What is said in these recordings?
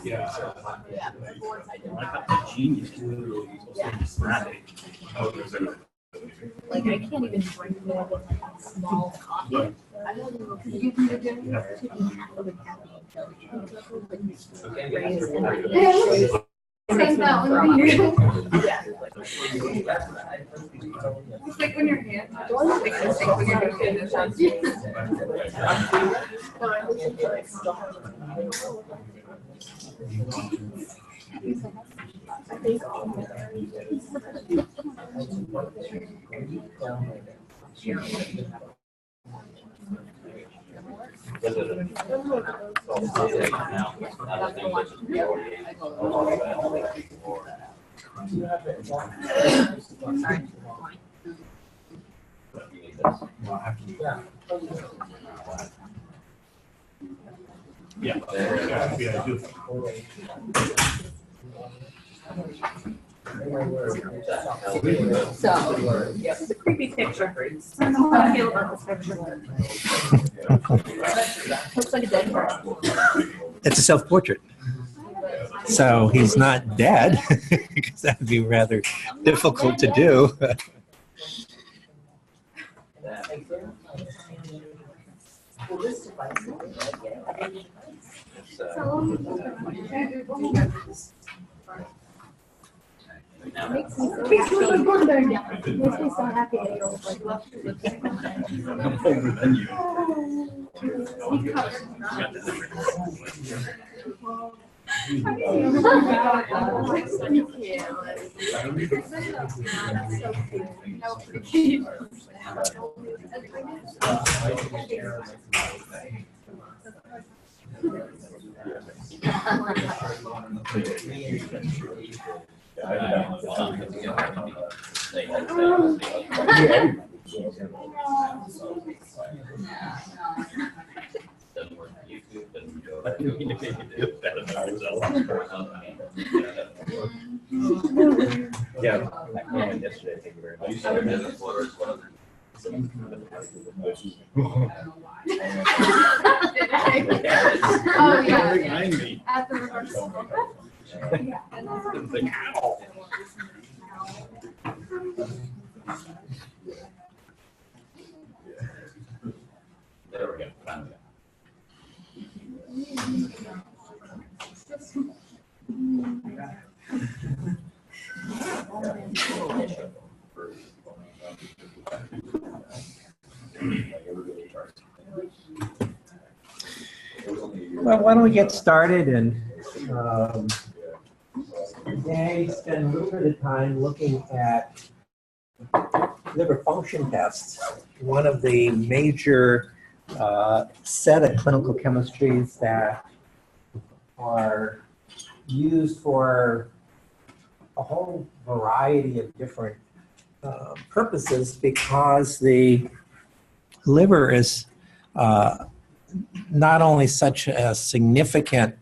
Yeah. I genius. Like I can't even drink more than like a small coffee. You can do half of a caffeine. Send that one to you. Yeah. It's like when your hand, like it's like when you're doing this. No, I listen to like I think Yeah, I do. so. Yeah, it's a creepy picture. I don't know how I feel about this picture. Looks like a dead person. It's a self-portrait. So he's not dead, because that would be rather difficult to do. Makes me so happy that you're like, I'm older than you. Yeah, yesterday. Thank you very much. oh yeah. Behind me. At the rehearsal. There we go. Well, why don't we get started and today spend a little bit of time looking at liver function tests. One of the major set of clinical chemistries that are used for a whole variety of different purposes, because the liver is not only such a significant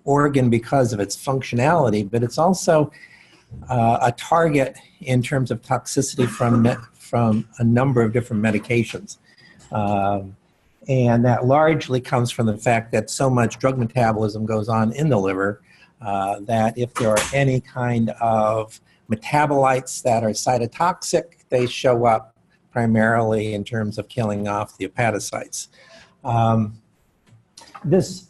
organ because of its functionality, but it's also a target in terms of toxicity from a number of different medications. And that largely comes from the fact that so much drug metabolism goes on in the liver that if there are any kind of metabolites that are cytotoxic, they show up primarily in terms of killing off the hepatocytes. This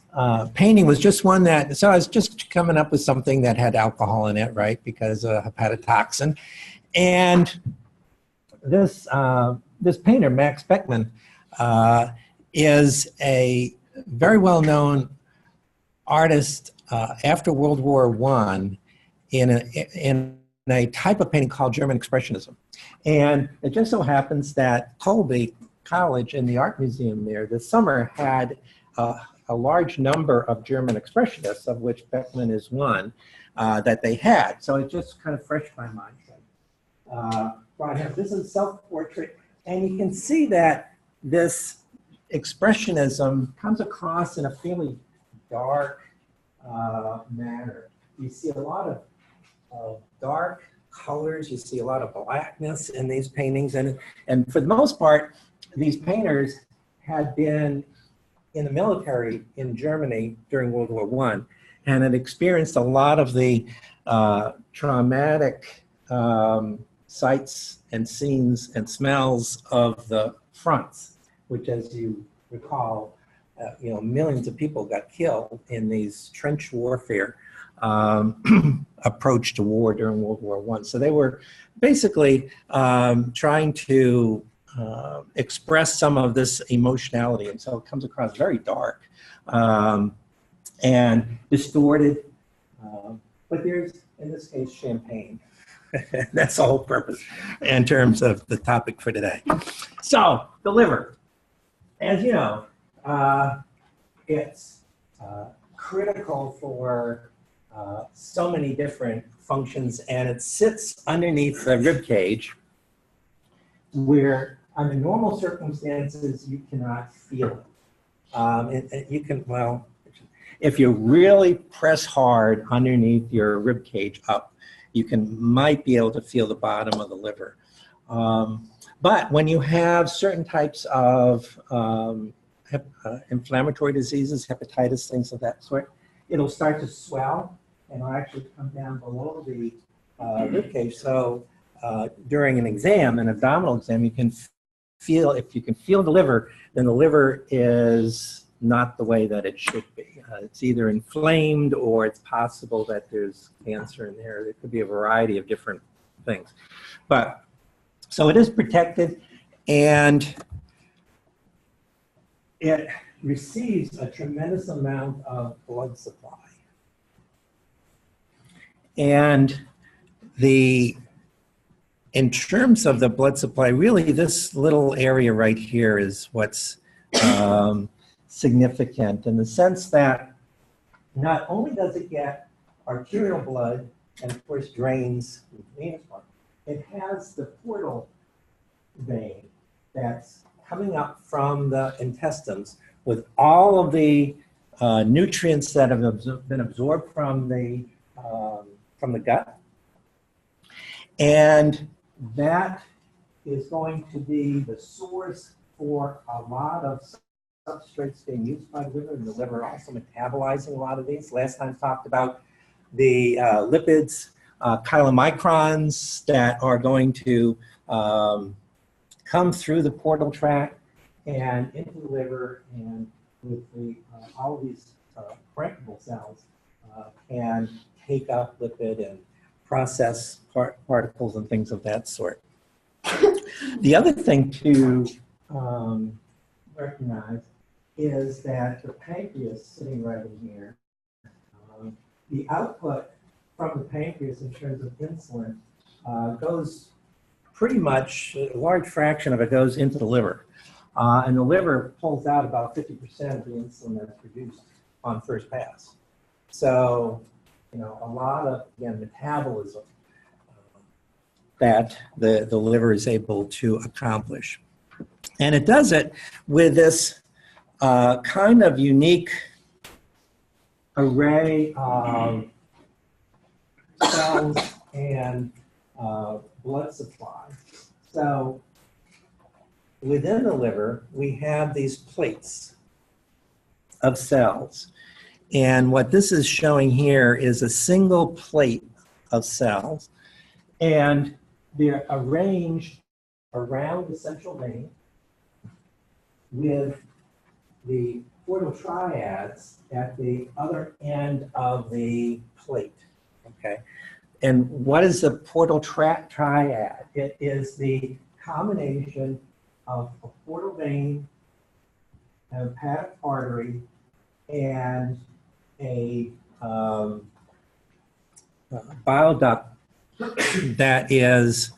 painting was just one that, so I was just coming up with something that had alcohol in it, right, because of hepatotoxin. And this, this painter, Max Beckmann, is a very well-known artist after World War I in a type of painting called German Expressionism. And it just so happens that Colby College in the Art Museum there this summer had a large number of German Expressionists, of which Beckmann is one, that they had. So it just kind of freshed my mind. This is self-portrait, and you can see that this Expressionism comes across in a fairly dark manner. You see a lot of dark colors, you see a lot of blackness in these paintings, and for the most part, these painters had been in the military in Germany during World War I, and had experienced a lot of the traumatic sights and scenes and smells of the fronts, which, as you recall, millions of people got killed in these trench warfare approach to war during World War I. So they were basically trying to express some of this emotionality, and so it comes across very dark and distorted. But there's, in this case, champagne. That's the whole purpose in terms of the topic for today. So, the liver. As you know, it's critical for so many different functions, and it sits underneath the rib cage where, under normal circumstances, you cannot feel it. You can, well, if you really press hard underneath your rib cage up, you might be able to feel the bottom of the liver. But when you have certain types of inflammatory diseases, hepatitis, things of that sort, it'll start to swell and it'll actually come down below the rib cage. So during an exam, an abdominal exam, you can feel, if you can feel the liver, then the liver is not the way that it should be. It's either inflamed or it's possible that there's cancer in there. There could be a variety of different things. But so it is protected, and it receives a tremendous amount of blood supply. And in terms of the blood supply, really this little area right here is what's significant, in the sense that not only does it get arterial blood and of course drains the venous blood, it has the portal vein that's coming up from the intestines with all of the nutrients that have been absorbed from the gut, and that is going to be the source for a lot of substrates being used by the liver, and the liver also metabolizing a lot of these. Last time talked about the lipids, chylomicrons that are going to come through the portal tract and into the liver, and with all of these parenchymal cells can take up lipid and process particles and things of that sort. The other thing to recognize is that the pancreas, sitting right in here, the output from the pancreas in terms of insulin goes pretty much, a large fraction of it goes into the liver. And the liver pulls out about 50% of the insulin that's produced on first pass. So, a lot of, again, metabolism that the liver is able to accomplish. And it does it with this kind of unique array of cells and blood supply. So within the liver, we have these plates of cells. And what this is showing here is a single plate of cells, and they're arranged around the central vein with the portal triads at the other end of the plate, okay? And what is the portal triad? It is the combination of a portal vein, a hepatic artery, and a bile duct that is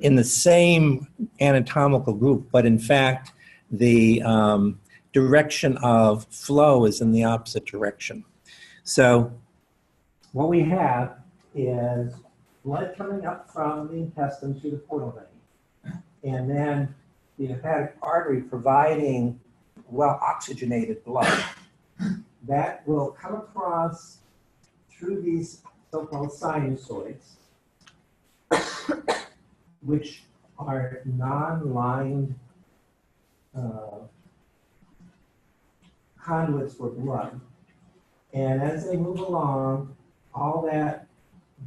in the same anatomical group, but in fact, the direction of flow is in the opposite direction. So what we have is blood coming up from the intestine through the portal vein, and then the hepatic artery providing well-oxygenated blood. That will come across through these so-called sinusoids, which are non-lined conduits for blood. And as they move along, all that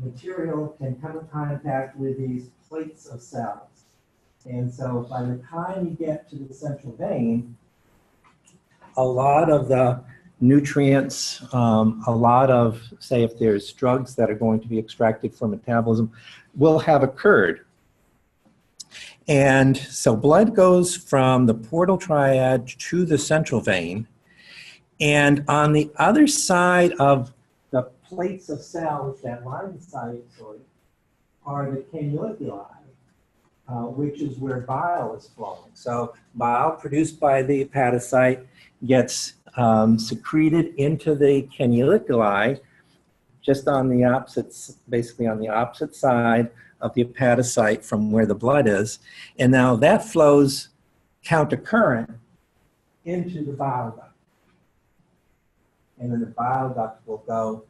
material can come in contact with these plates of cells. And so by the time you get to the central vein, a lot of the nutrients, a lot of, say, if there's drugs that are going to be extracted for metabolism, will have occurred. And so blood goes from the portal triad to the central vein. And on the other side of the plates of cells that line the sinusoid are the cannuliculi, which is where bile is flowing. So bile produced by the hepatocyte gets secreted into the cannuliculi, just on the opposite, basically on the opposite side of the hepatocyte from where the blood is. And now that flows countercurrent into the bile duct. And then the bile duct will go,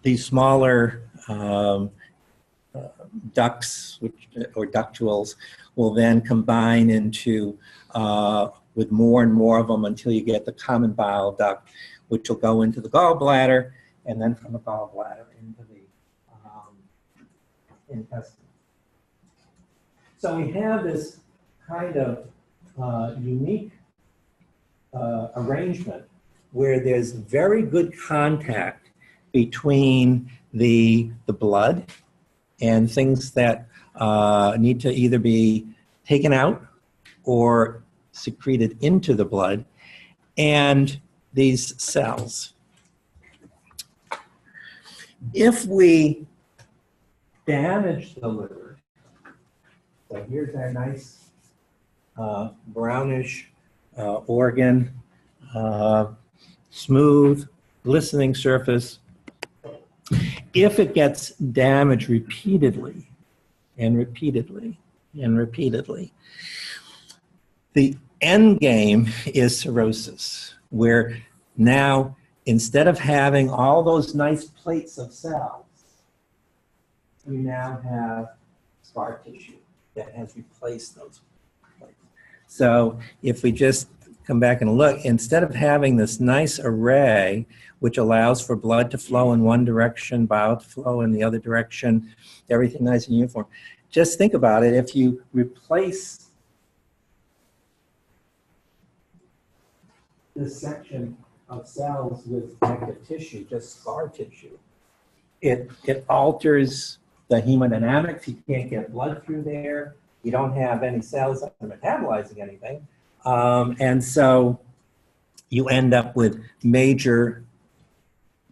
these smaller ducts or ductules will then combine into with more and more of them until you get the common bile duct, which will go into the gallbladder, and then from the gallbladder into the intestine. So we have this kind of unique arrangement where there's very good contact between the blood and things that need to either be taken out or secreted into the blood, and these cells. If we damage the liver, so here's our nice brownish organ, smooth, glistening surface. If it gets damaged repeatedly and repeatedly and repeatedly, the end game is cirrhosis, where now instead of having all those nice plates of cells, you now have scar tissue that has replaced those plates. So if we just come back and look, instead of having this nice array, which allows for blood to flow in one direction, bile to flow in the other direction, everything nice and uniform, just think about it. If you replace this section of cells with connective tissue, just scar tissue, it alters the hemodynamics. You can't get blood through there. You don't have any cells that are metabolizing anything. And so you end up with major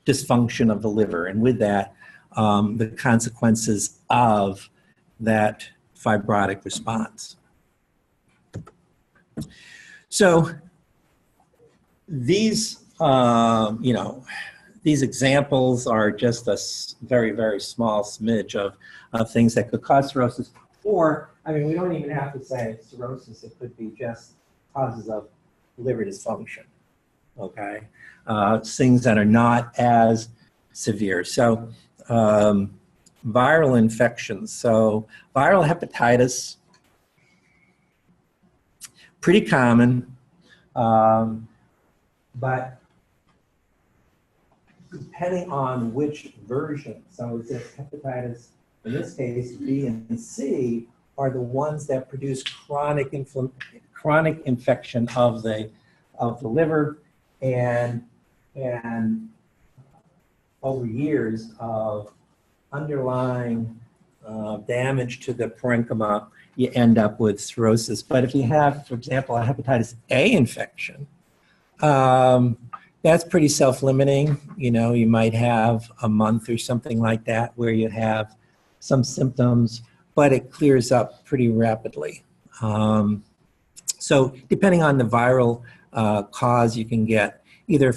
dysfunction of the liver, and with that, the consequences of that fibrotic response. So these, these examples are just a very, very small smidge of things that could cause cirrhosis. Or, I mean, we don't even have to say cirrhosis. It could be just causes of liver dysfunction, okay? Things that are not as severe. So viral infections. So viral hepatitis, pretty common, but depending on which version, so is it hepatitis, in this case, B and C are the ones that produce chronic infection of the liver, and over years of underlying damage to the parenchyma, you end up with cirrhosis. But if you have, for example, a hepatitis A infection, that's pretty self-limiting. You know, you might have a month or something like that where you have some symptoms, but it clears up pretty rapidly. So depending on the viral cause, you can get either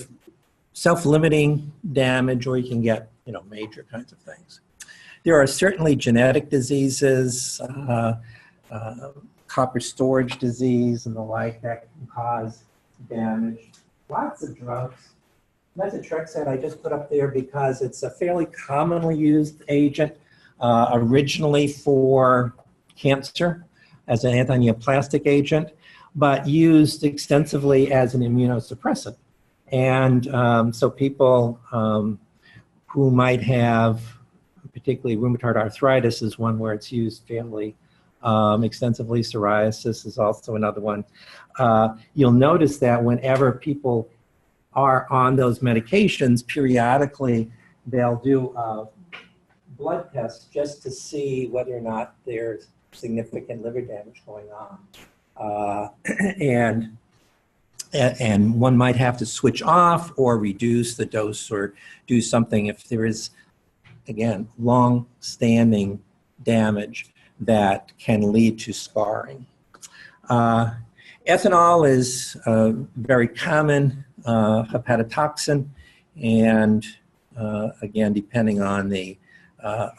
self-limiting damage, or you can get, major kinds of things. There are certainly genetic diseases, copper storage disease and the like, that can cause damage. Lots of drugs. Methotrexate I just put up there because it's a fairly commonly used agent, originally for cancer, as an antineoplastic agent, but used extensively as an immunosuppressant. And so people who might have, particularly rheumatoid arthritis is one where it's used fairly extensively. Psoriasis is also another one. You'll notice that whenever people are on those medications, periodically they'll do blood tests just to see whether or not there's significant liver damage going on. And one might have to switch off or reduce the dose or do something if there is, again, long-standing damage that can lead to scarring. Ethanol is a very common hepatotoxin, and again, depending on the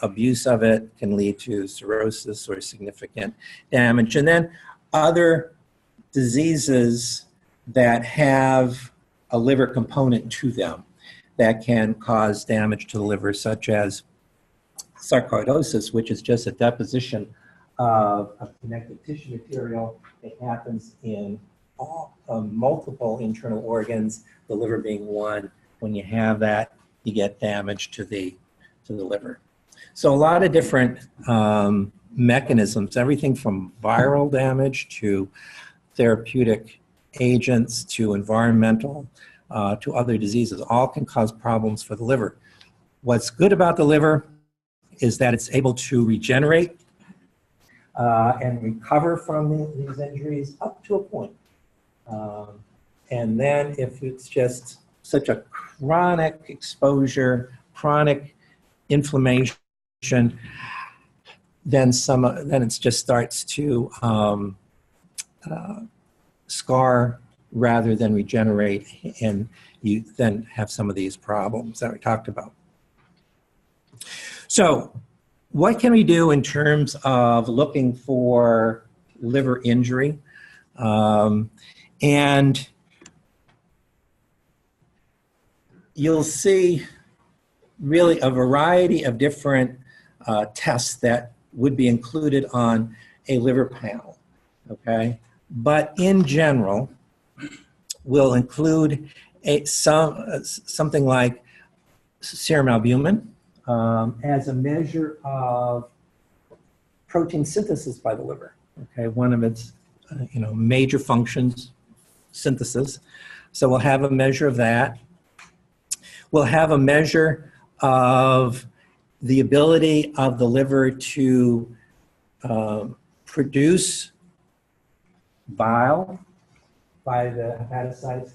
abuse of it, can lead to cirrhosis or significant damage. And then other diseases that have a liver component to them that can cause damage to the liver, such as sarcoidosis, which is just a deposition of connective tissue material. It happens in all, multiple internal organs, the liver being one. When you have that, you get damage to the liver. So a lot of different mechanisms, everything from viral damage to therapeutic agents to environmental to other diseases, all can cause problems for the liver. What's good about the liver is that it's able to regenerate and recover from these injuries up to a point. And then if it's just such a chronic exposure, chronic inflammation, then it just starts to scar rather than regenerate, and you then have some of these problems that we talked about. So what can we do in terms of looking for liver injury? And you'll see really a variety of different tests that would be included on a liver panel, okay? But in general, we'll include something like serum albumin as a measure of protein synthesis by the liver, okay? One of its major functions, synthesis. So we'll have a measure of that. We'll have a measure of the ability of the liver to produce bile by the hepatocytes,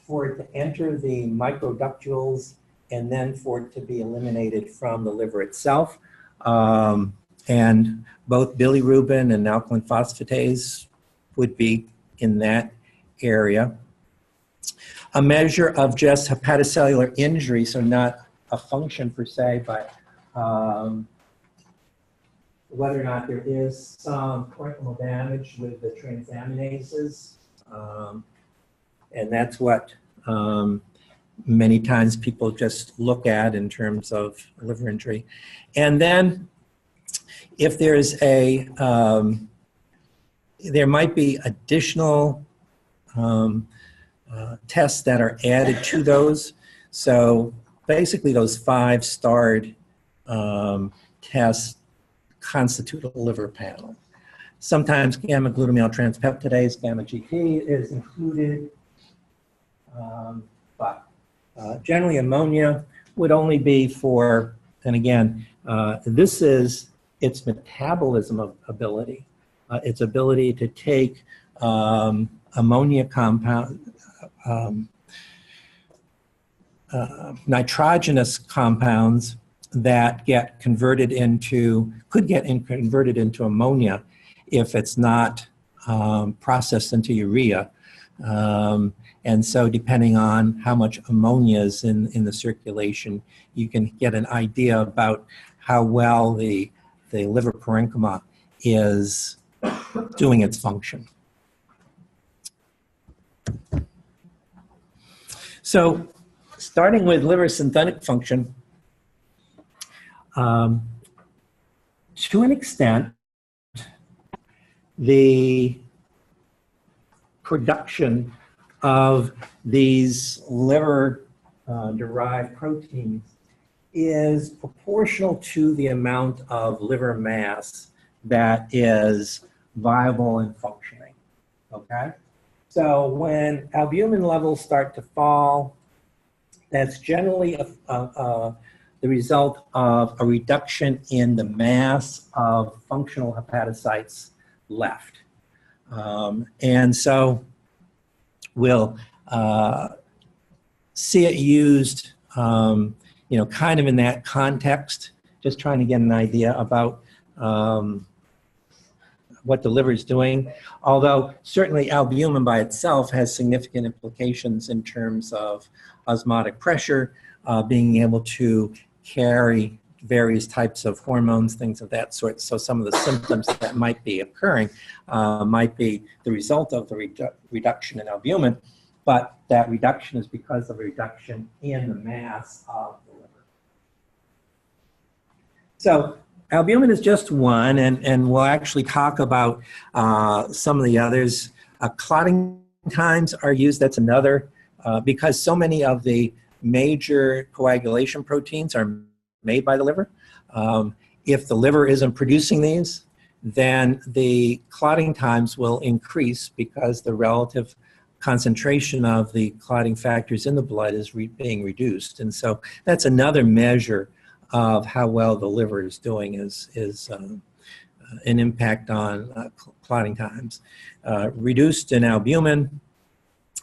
for it to enter the microductules, and then for it to be eliminated from the liver itself. And both bilirubin and alkaline phosphatase would be in that area. A measure of just hepatocellular injury, so not a function per se, but whether or not there is some parenchymal damage with the transaminases. And that's what many times people just look at in terms of liver injury. And then if there's there might be additional tests that are added to those. So basically those 5 starred tests constitute a liver panel. Sometimes gamma-glutamyl transpeptidase, gamma-GT, is included, but generally ammonia would only be for, and again, this is its metabolism ability, its ability to take ammonia compound, nitrogenous compounds that get converted into, could get converted into ammonia if it's not processed into urea. And so depending on how much ammonia is in the circulation, you can get an idea about how well the liver parenchyma is doing its function. So starting with liver synthetic function, to an extent, the production of these liver derived proteins is proportional to the amount of liver mass that is viable and functioning, okay? So when albumin levels start to fall, that's generally the result of a reduction in the mass of functional hepatocytes left. And so we'll see it used, kind of in that context, just trying to get an idea about what the liver is doing. Although certainly albumin by itself has significant implications in terms of osmotic pressure, being able to carry various types of hormones, things of that sort. So some of the symptoms that might be occurring might be the result of the reduction in albumin, but that reduction is because of a reduction in the mass of the liver. So albumin is just one, and we'll actually talk about some of the others. Clotting times are used, that's another, because so many of the major coagulation proteins are made by the liver. If the liver isn't producing these, then the clotting times will increase because the relative concentration of the clotting factors in the blood is being reduced. And so that's another measure of how well the liver is doing, is an impact on clotting times. Reduced in albumin,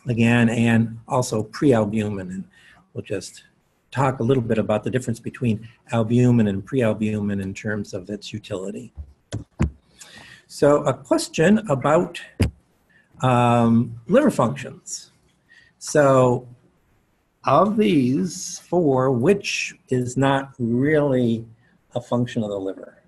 again, and also prealbumin. And we'll just talk a little bit about the difference between albumin and prealbumin in terms of its utility. So a question about liver functions. So of these four, which is not really a function of the liver?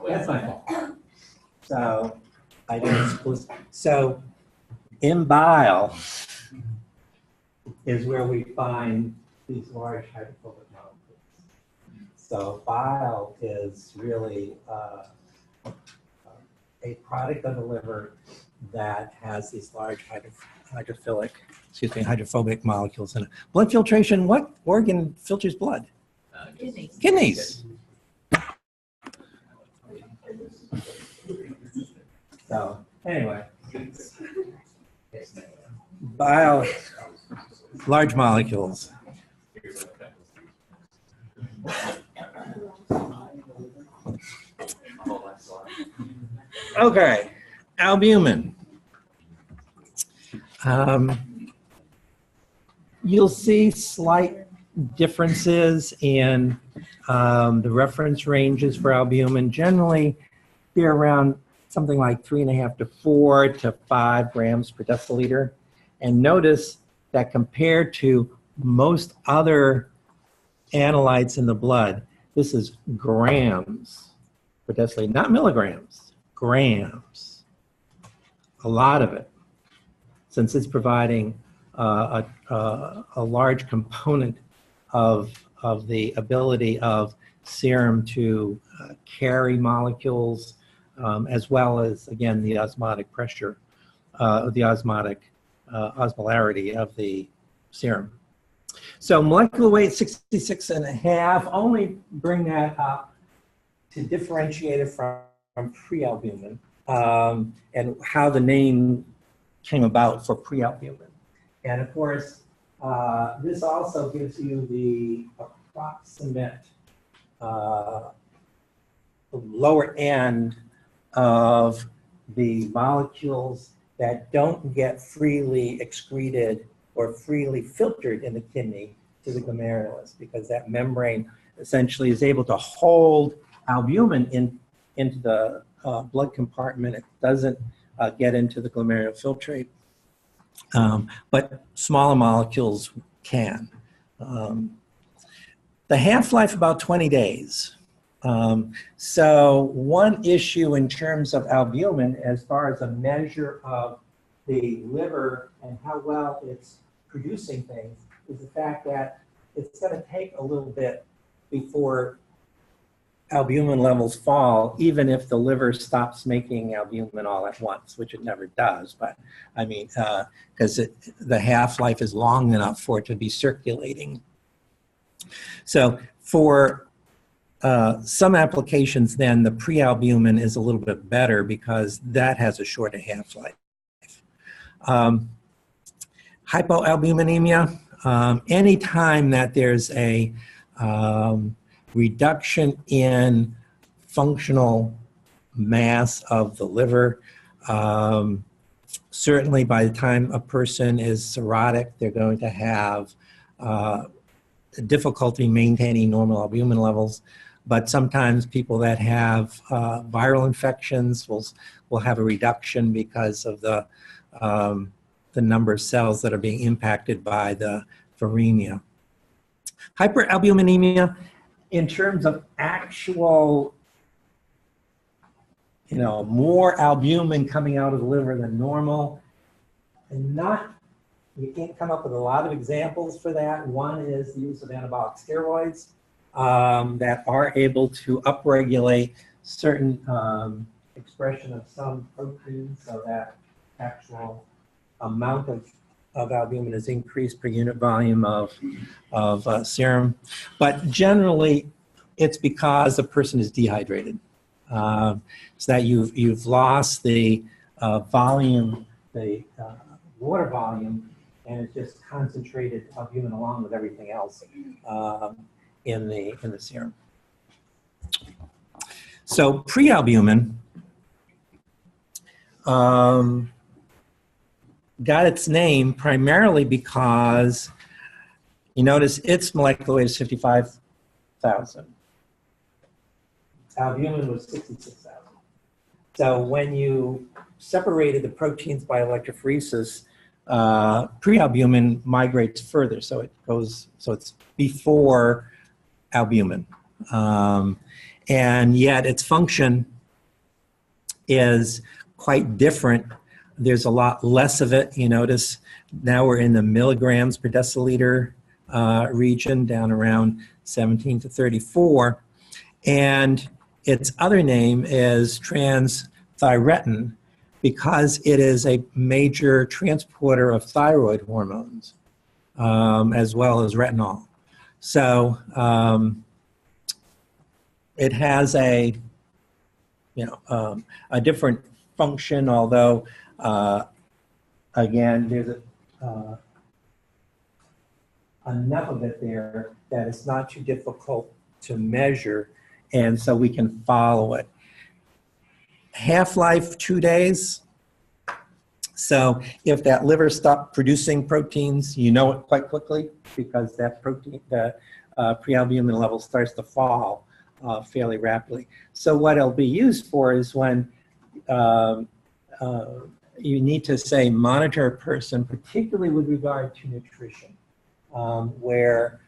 That's my fault. So I didn't. So in bile is where we find these large hydrophobic molecules. So bile is really a product of the liver that has these large hydrophobic molecules in it. Blood filtration, what organ filters blood? Kidneys. Kidneys. So anyway, bile, large molecules. Okay, albumin. You'll see slight differences in the reference ranges for albumin. Generally, they're around something like 3.5 to 4 to 5 grams per deciliter. And notice that compared to most other analytes in the blood, this is grams per deciliter, not milligrams, grams. A lot of it, since it's providing a large component of the ability of serum to carry molecules, as well as, again, the osmotic pressure, the osmotic osmolarity of the serum. So molecular weight 66 and a half, only bring that up to differentiate it from prealbumin, and how the name came about for prealbumin. And of course, this also gives you the approximate lower end of the molecules that don't get freely excreted or freely filtered in the kidney to the glomerulus, because that membrane essentially is able to hold albumin into the blood compartment. It doesn't get into the glomerular filtrate, but smaller molecules can. The half-life about 20 days. So one issue in terms of albumin, as far as a measure of the liver and how well it's producing things, is the fact that it's going to take a little bit before albumin levels fall, even if the liver stops making albumin all at once, which it never does. But I mean, because the half-life is long enough for it to be circulating. So for some applications, then the prealbumin is a little bit better because that has a shorter half-life. Hypoalbuminemia, anytime that there's a reduction in functional mass of the liver, certainly by the time a person is cirrhotic, they're going to have difficulty maintaining normal albumin levels. But sometimes people that have viral infections will have a reduction because of the number of cells that are being impacted by the viremia. Hyperalbuminemia, in terms of actual, more albumin coming out of the liver than normal, and you can't come up with a lot of examples for that. One is the use of anabolic steroids that are able to upregulate certain expression of some proteins, so that actual amount of albumin is increased per unit volume of serum. But generally, it's because the person is dehydrated. So that you've lost the volume, the water volume, and it's just concentrated albumin along with everything else in the serum. So prealbumin got its name primarily because you notice its molecular weight is 55,000. Albumin was 66,000. So when you separated the proteins by electrophoresis, prealbumin migrates further, so it's before albumin, and yet its function is quite different. There's a lot less of it. You notice now we're in the milligrams per deciliter region, down around 17 to 34, and its other name is transthyretin, because it is a major transporter of thyroid hormones, as well as retinol. So it has a different function, although again, there's enough of it there that it's not too difficult to measure, and so we can follow it. Half-life 2 days. So if that liver stopped producing proteins, you know it quite quickly, because that protein, the prealbumin level starts to fall fairly rapidly. So what it'll be used for is when you need to, say, monitor a person, particularly with regard to nutrition, where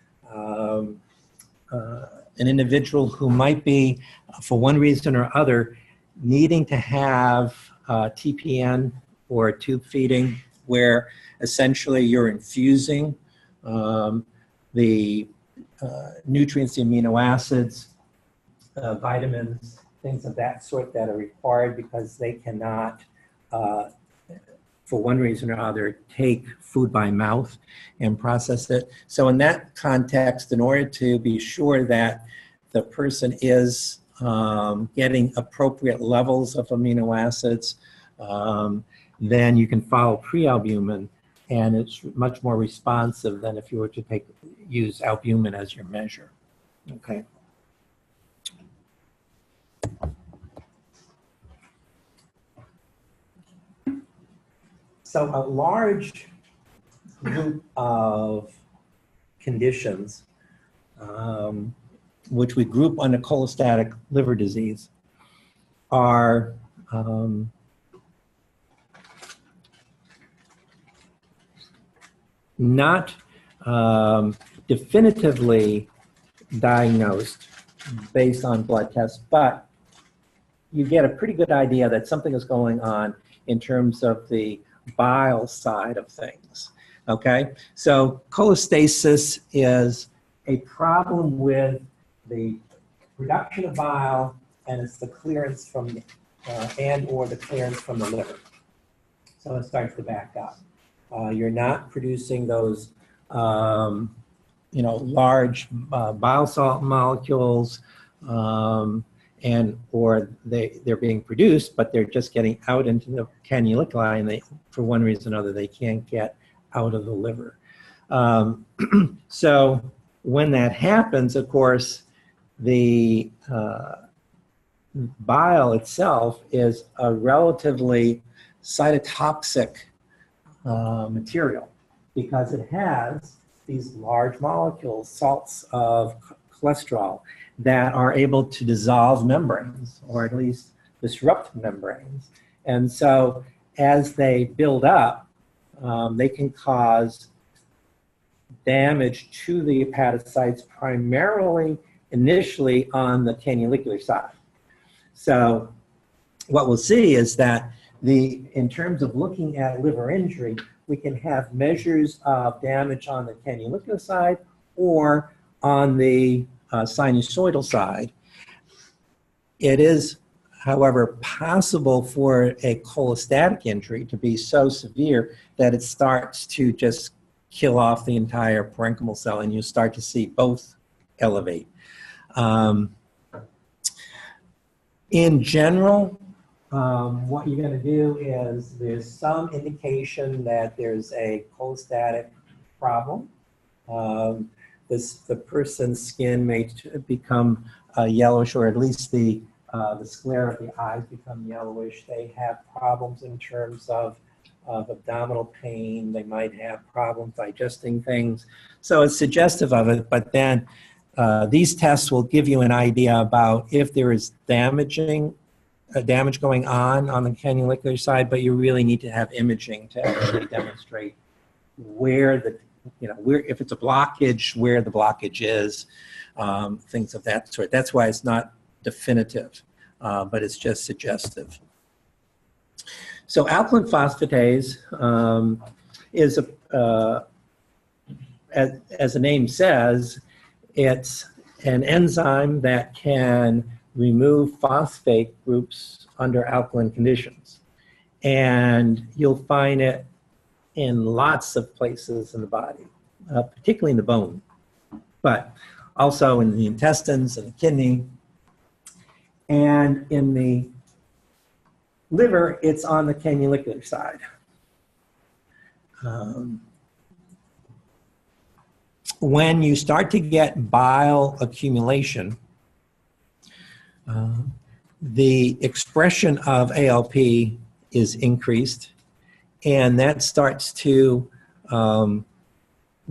an individual who might be, for one reason or other, needing to have TPN or tube feeding, where essentially you're infusing the nutrients, the amino acids, vitamins, things of that sort that are required because they cannot for one reason or other, take food by mouth and process it. So in that context, in order to be sure that the person is getting appropriate levels of amino acids, then you can follow prealbumin, and it's much more responsive than if you were to use albumin as your measure. Okay. So a large group of conditions, which we group under cholestatic liver disease, are not definitively diagnosed based on blood tests, but you get a pretty good idea that something is going on in terms of the bile side of things. Okay, so cholestasis is a problem with the production of bile, and it's the clearance from and or the clearance from the liver. So it starts to back up. You're not producing those large bile salt molecules, and or they're being produced, but they're just getting out into the canaliculi, and for one reason or another, they can't get out of the liver. So when that happens, of course, the bile itself is a relatively cytotoxic material because it has these large molecules, salts of cholesterol, that are able to dissolve membranes, or at least disrupt membranes. And so as they build up, they can cause damage to the hepatocytes, primarily initially on the canalicular side. So what we'll see is that in terms of looking at liver injury, we can have measures of damage on the canalicular side or on the sinusoidal side. It is, however, possible for a cholestatic injury to be so severe that it starts to just kill off the entire parenchymal cell, and you start to see both elevate. In general, what you're going to do is there's some indication that there's a cholestatic problem. The person's skin may become yellowish, or at least the sclera of the eyes become yellowish. They have problems in terms of abdominal pain. They might have problems digesting things. So it's suggestive of it, but then these tests will give you an idea about if there is damage going on the canalicular side, but you really need to have imaging to actually demonstrate where if it's a blockage, where the blockage is, things of that sort. That's why it's not definitive, but it's just suggestive. So alkaline phosphatase is, as the name says, it's an enzyme that can remove phosphate groups under alkaline conditions. And you'll find it in lots of places in the body, particularly in the bone, but also in the intestines and the kidney. And in the liver, it's on the canalicular side. When you start to get bile accumulation, the expression of ALP is increased, and that starts to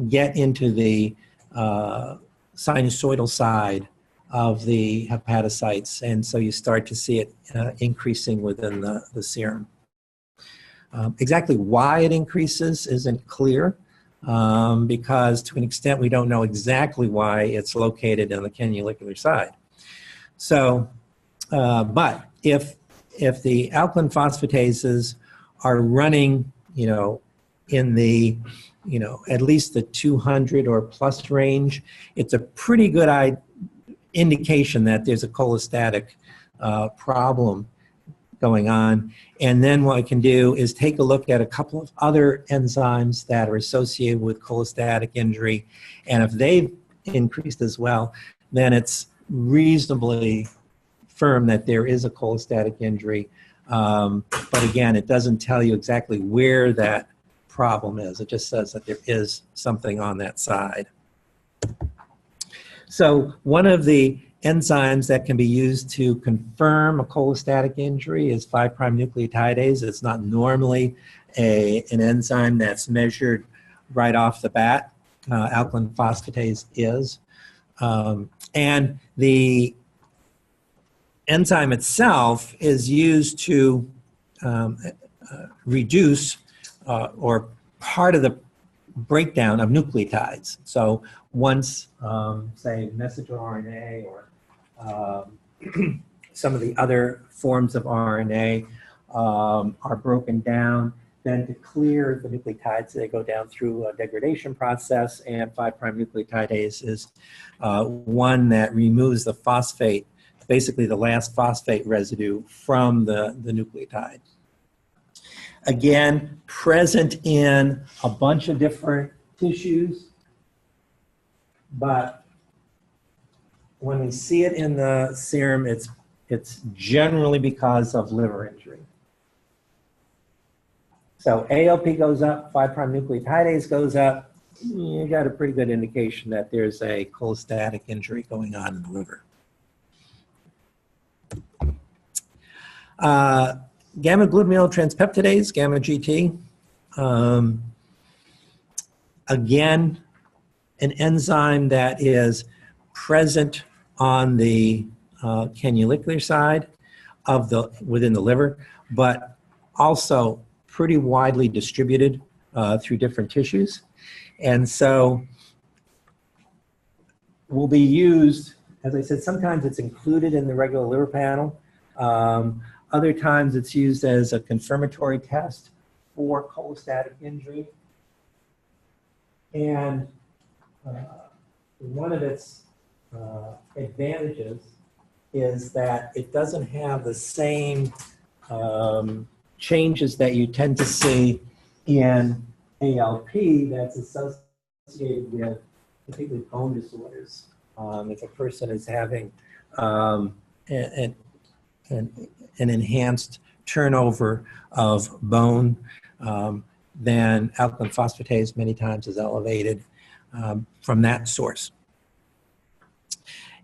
get into the sinusoidal side of the hepatocytes, and so you start to see it increasing within the serum. Exactly why it increases isn't clear, because to an extent we don't know exactly why it's located on the canalicular side. So, but if the alkaline phosphatases are running, in the, at least the 200 or plus range, it's a pretty good indication that there's a cholestatic problem going on. And then what I can do is take a look at a couple of other enzymes that are associated with cholestatic injury. And if they've increased as well, then it's reasonably firm that there is a cholestatic injury. But again, it doesn't tell you exactly where that problem is. It just says that there is something on that side. So one of the enzymes that can be used to confirm a cholestatic injury is 5' nucleotidase. It's not normally an enzyme that's measured right off the bat. Alkaline phosphatase is. And the enzyme itself is used to reduce or part of the breakdown of nucleotides. So once, say, messenger RNA or some of the other forms of RNA are broken down, then to clear the nucleotides, they go down through a degradation process, and 5' nucleotidase is one that removes the phosphate, basically the last phosphate residue from the nucleotide. Again, present in a bunch of different tissues, but when we see it in the serum, it's generally because of liver injury. So ALP goes up, 5' nucleotidase goes up, you got a pretty good indication that there's a cholestatic injury going on in the liver. Gamma-glutamyl transpeptidase, gamma-GT. Again, an enzyme that is present on the canalicular side of within the liver, but also pretty widely distributed through different tissues. And so will be used, as I said, sometimes it's included in the regular liver panel. Other times it's used as a confirmatory test for cholestatic injury. And one of its advantages is that it doesn't have the same changes that you tend to see in ALP that's associated with particularly bone disorders. If a person is having an enhanced turnover of bone, then alkaline phosphatase many times is elevated from that source.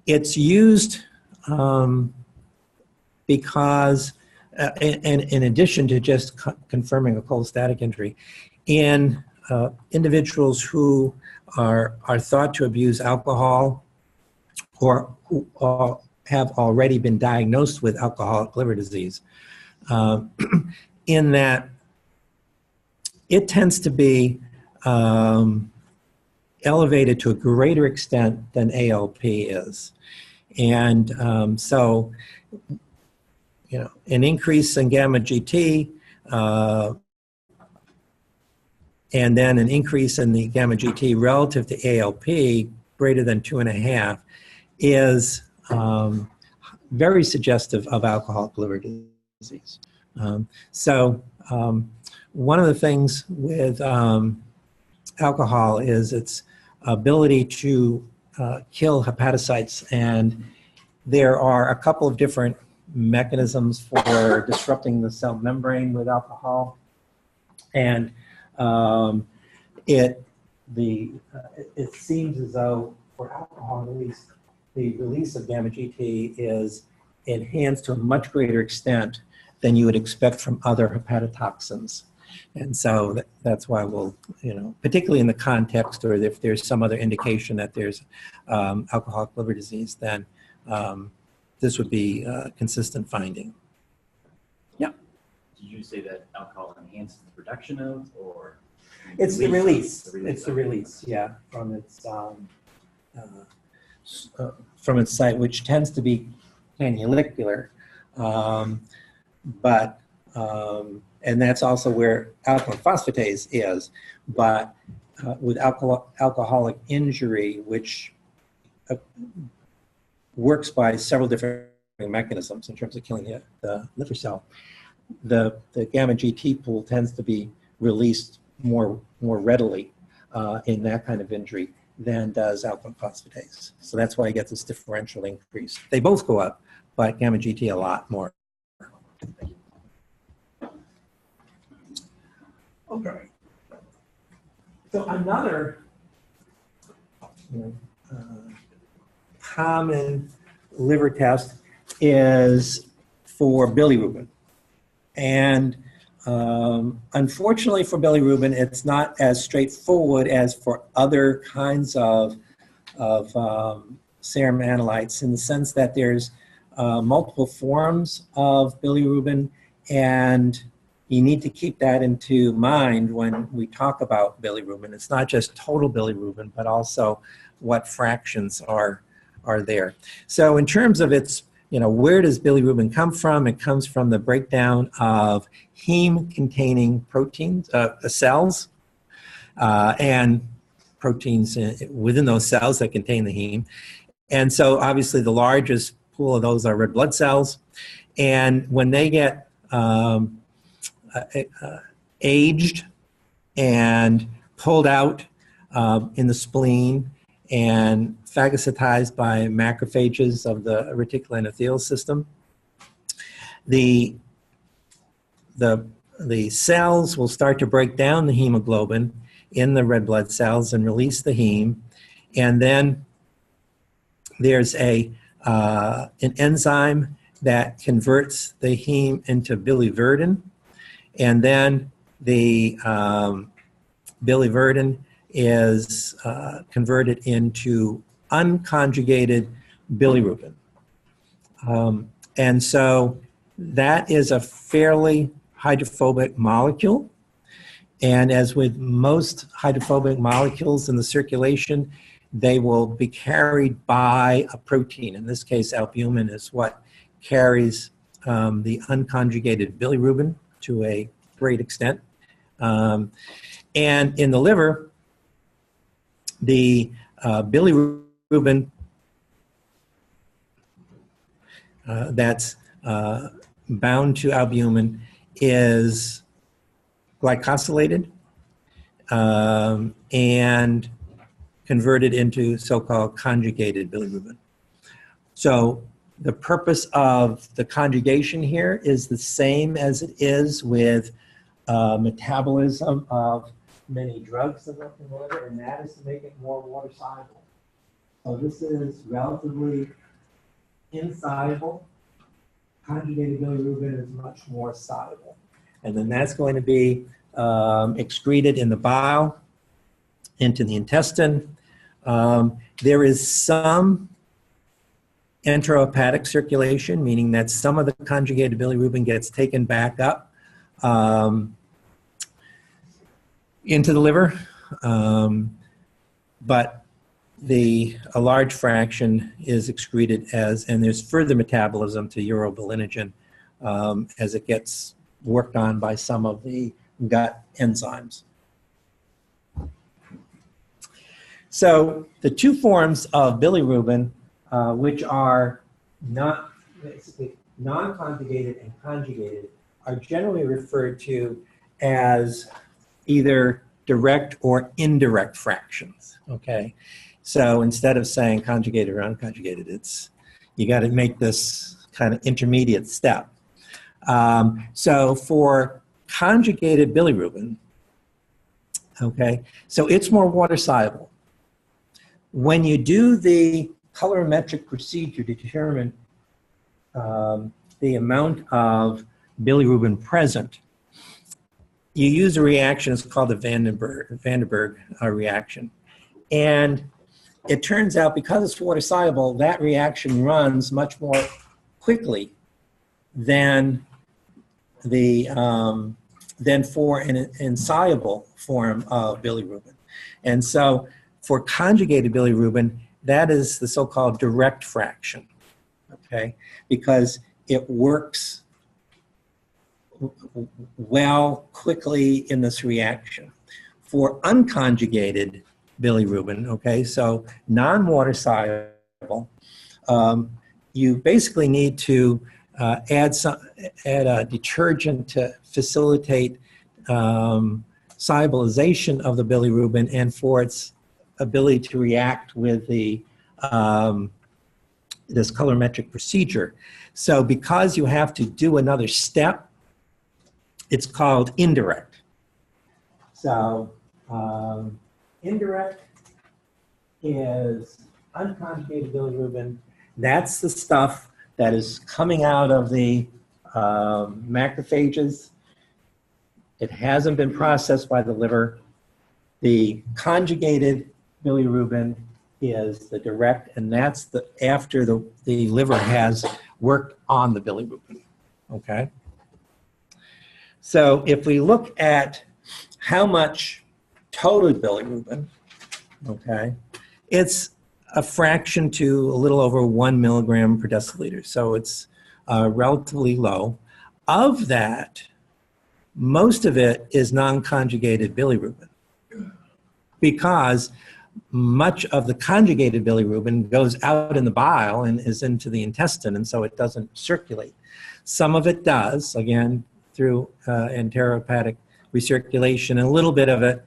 It's used because, in addition to just confirming a cholestatic injury, in individuals who are thought to abuse alcohol or who have already been diagnosed with alcoholic liver disease, in that it tends to be elevated to a greater extent than ALP is. And so, you know, an increase in gamma-GT and then an increase in the gamma-GT relative to ALP greater than 2.5 is very suggestive of alcoholic liver disease. One of the things with alcohol is its ability to kill hepatocytes, and there are a couple of different mechanisms for disrupting the cell membrane with alcohol, and it seems as though for alcohol at least the release of gamma-GT is enhanced to a much greater extent than you would expect from other hepatotoxins. And so that's why we'll, you know, particularly in the context or if there's some other indication that there's alcoholic liver disease, then this would be a consistent finding. Yeah. Did you say that alcohol enhances the production of, or? It's the release. It's the release, yeah, from its site, which tends to be canalicular, and that's also where alkaline phosphatase is. But with alcoholic injury, which works by several different mechanisms in terms of killing the liver cell, the gamma GT pool tends to be released more readily in that kind of injury than does alkaline phosphatase. So that's why you get this differential increase. They both go up, but gamma GT a lot more. Okay. So another common liver test is for bilirubin. And unfortunately for bilirubin, it's not as straightforward as for other kinds of serum analytes, in the sense that there's multiple forms of bilirubin, and you need to keep that into mind when we talk about bilirubin. It's not just total bilirubin, but also what fractions are there. So in terms of its, where does bilirubin come from? It comes from the breakdown of heme-containing proteins, cells, and proteins within those cells that contain the heme. And so obviously the largest pool of those are red blood cells. And when they get aged and pulled out in the spleen and phagocytized by macrophages of the reticuloendothelial system, the cells will start to break down the hemoglobin in the red blood cells and release the heme. And then there's an enzyme that converts the heme into biliverdin. And then the biliverdin is converted into unconjugated bilirubin. And so that is a fairly hydrophobic molecule. And as with most hydrophobic molecules in the circulation, they will be carried by a protein. In this case, albumin is what carries the unconjugated bilirubin to a great extent. And in the liver, the bilirubin that's bound to albumin is glycosylated and converted into so-called conjugated bilirubin. So the purpose of the conjugation here is the same as it is with metabolism of many drugs in the liver, and that is to make it more water soluble. So this is relatively insoluble. Conjugated bilirubin is much more soluble. And then that's going to be excreted in the bile, into the intestine. There is some enterohepatic circulation, meaning that some of the conjugated bilirubin gets taken back up into the liver, but a large fraction is excreted and there's further metabolism to urobilinogen as it gets worked on by some of the gut enzymes. So the two forms of bilirubin, which are not basically non-conjugated and conjugated, are generally referred to as either direct or indirect fractions. Okay, so instead of saying conjugated or unconjugated, you got to make this kind of intermediate step. So for conjugated bilirubin, okay, so it's more water soluble. When you do the colorimetric procedure to determine the amount of bilirubin present, you use a reaction, it's called the Vandenberg reaction. And it turns out, because it's water soluble, that reaction runs much more quickly than for an insoluble form of bilirubin. And so for conjugated bilirubin, that is the so-called direct fraction, okay? Because it works well quickly in this reaction. For unconjugated bilirubin, okay, so non-water soluble, you basically need to add a detergent to facilitate solubilization of the bilirubin and for its ability to react with the this colorimetric procedure. So because you have to do another step, it's called indirect. So indirect is unconjugated bilirubin. That's the stuff that is coming out of the macrophages. It hasn't been processed by the liver. The conjugated bilirubin is the direct, and that's the after the liver has worked on the bilirubin, okay? So if we look at how much total bilirubin, okay, it's a fraction to a little over 1 milligram per deciliter, so it's relatively low. Of that, most of it is non-conjugated bilirubin because much of the conjugated bilirubin goes out in the bile and is into the intestine, and so it doesn't circulate. Some of it does, again, through enterohepatic recirculation, and a little bit of it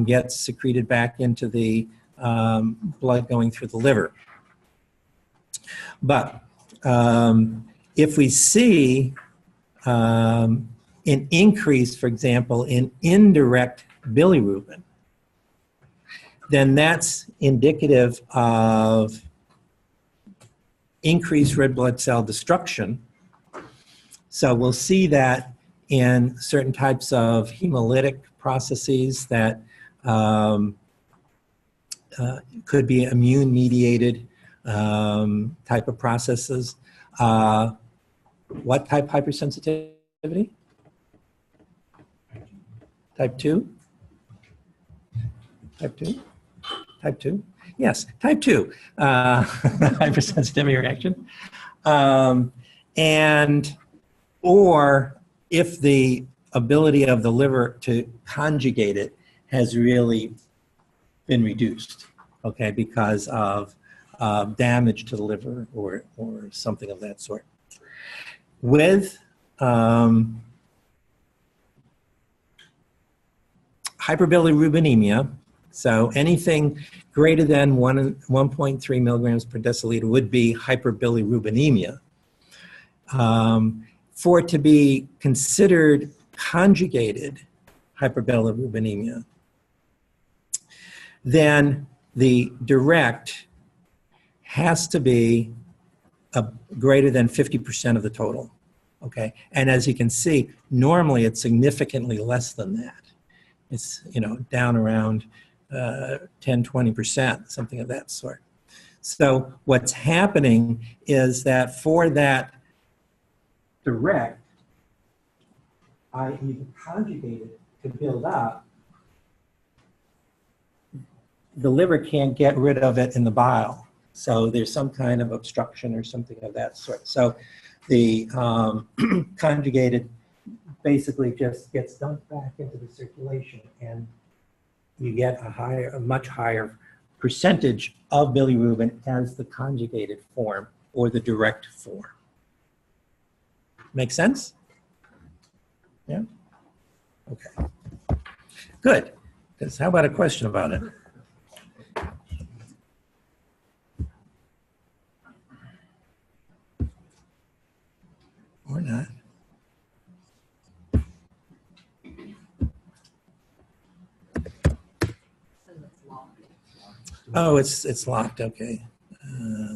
gets secreted back into the blood going through the liver. But if we see an increase, for example, in indirect bilirubin, then that's indicative of increased red blood cell destruction. So we'll see that in certain types of hemolytic processes that could be immune-mediated type of processes. What type hypersensitivity? Type 2? Type 2? Type 2? Yes, type 2 hypersensitivity reaction. Or if the ability of the liver to conjugate it has really been reduced, okay, because of damage to the liver or something of that sort. With hyperbilirubinemia, so anything greater than 1.3 milligrams per deciliter would be hyperbilirubinemia. For it to be considered conjugated hyperbilirubinemia, then the direct has to be greater than 50% of the total, okay? And as you can see, normally it's significantly less than that. It's, you know, down around 10-20%, something of that sort. So what's happening is that for that direct, i.e. the conjugated, to build up, the liver can't get rid of it in the bile. So there's some kind of obstruction or something of that sort. So the conjugated basically just gets dumped back into the circulation, and you get a much higher percentage of bilirubin as the conjugated form or the direct form. Make sense? Yeah? Okay. Good. Because how about a question about it? Or not. Oh, it's locked. Okay.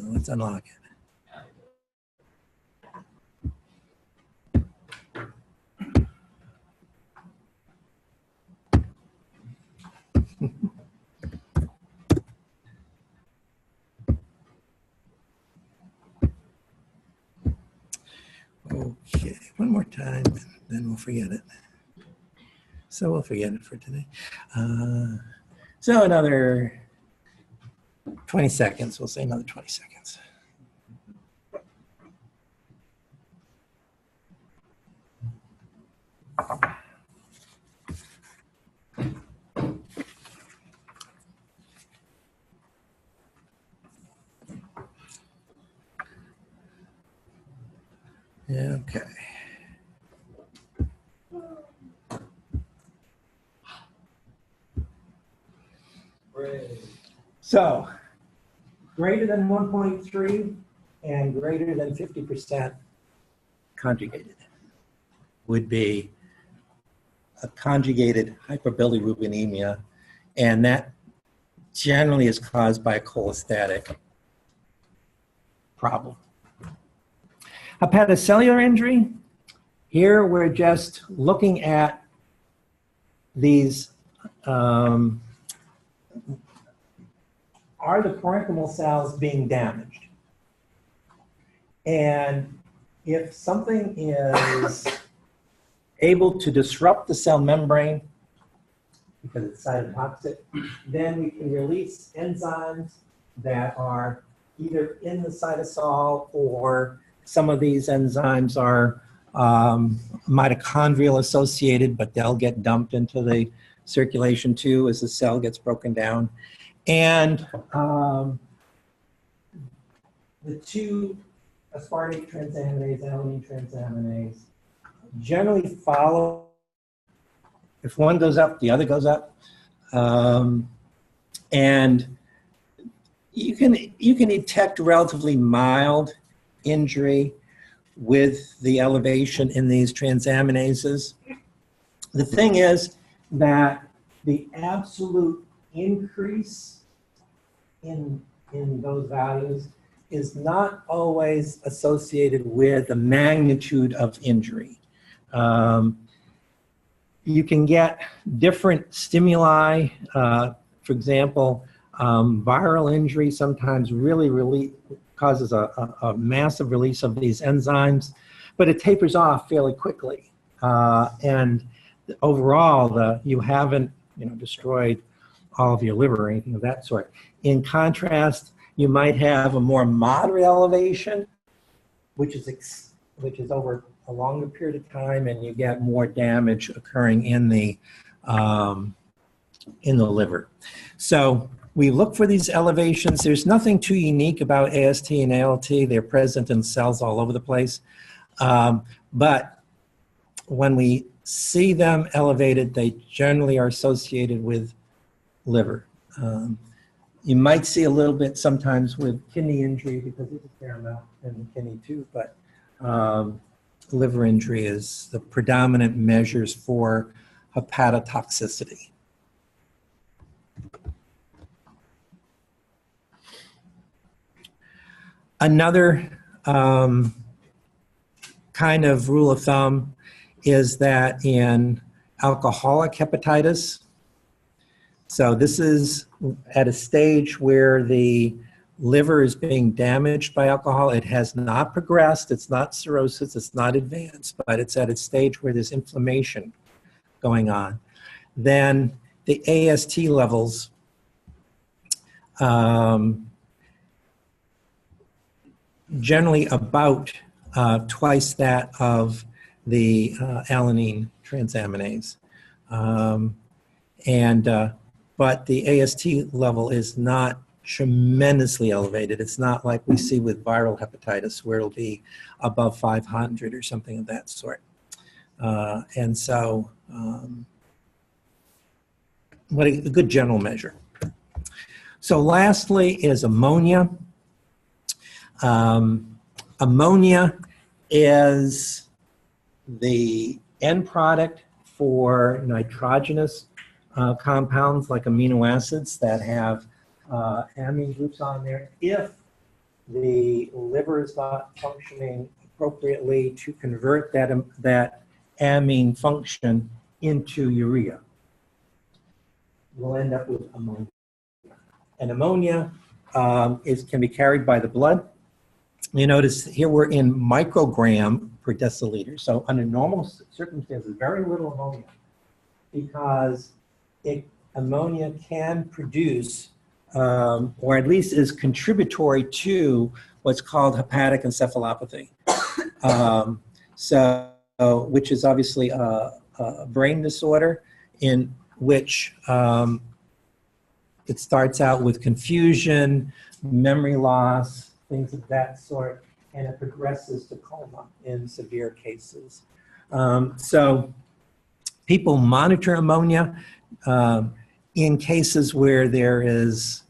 Let's unlock it. Okay, one more time, and then we'll forget it. So we'll forget it for today. So another 20 seconds. We'll say another 20 seconds. Okay. So, greater than 1.3 and greater than 50% conjugated would be a conjugated hyperbilirubinemia, and that generally is caused by a cholestatic problem. Hepatocellular injury, here we're just looking at these, are the parenchymal cells being damaged? And if something is able to disrupt the cell membrane because it's cytotoxic, then we can release enzymes that are either in the cytosol, or some of these enzymes are mitochondrial associated, but they'll get dumped into the circulation too as the cell gets broken down. And the two aspartate transaminase, alanine transaminase, generally follow. If one goes up, the other goes up. And you can detect relatively mild injury with the elevation in these transaminases. The thing is that the absolute increase in those values is not always associated with the magnitude of injury. You can get different stimuli. For example, viral injury sometimes really causes a massive release of these enzymes, but it tapers off fairly quickly. And overall, you haven't destroyed all of your liver or anything of that sort. In contrast, you might have a more moderate elevation, which is over a longer period of time, and you get more damage occurring in the liver. So we look for these elevations. There's nothing too unique about AST and ALT. They're present in cells all over the place. But when we see them elevated, they generally are associated with liver. You might see a little bit sometimes with kidney injury because there's a fair amount in the kidney too, but liver injury is the predominant measures for hepatotoxicity. Another kind of rule of thumb is that in alcoholic hepatitis, so this is at a stage where the liver is being damaged by alcohol. It has not progressed, it's not cirrhosis, it's not advanced, but it's at a stage where there's inflammation going on. Then the AST levels generally about twice that of the alanine transaminase. But the AST level is not tremendously elevated. It's not like we see with viral hepatitis where it'll be above 500 or something of that sort. And so, what a good general measure. So lastly is ammonia. Ammonia is the end product for nitrogenous compounds like amino acids that have amine groups on there. If the liver is not functioning appropriately to convert that amine function into urea, we'll end up with ammonia. And ammonia can be carried by the blood. You notice here we're in microgram per deciliter. So under normal circumstances, very little ammonia, because ammonia can produce, or at least is contributory to what's called hepatic encephalopathy. Which is obviously a brain disorder in which it starts out with confusion, memory loss, things of that sort, and it progresses to coma in severe cases. So people monitor ammonia in cases where there is,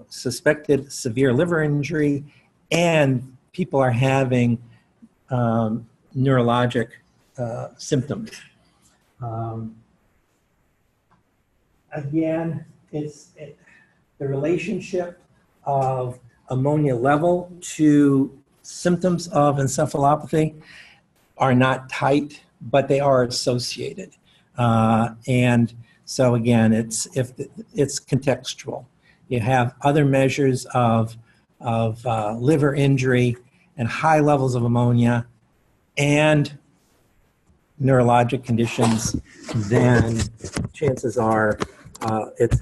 suspected severe liver injury and people are having neurologic symptoms. Again, the relationship of ammonia level to symptoms of encephalopathy are not tight, but they are associated. And so again, it's contextual. You have other measures of liver injury and high levels of ammonia and neurologic conditions, then chances are it's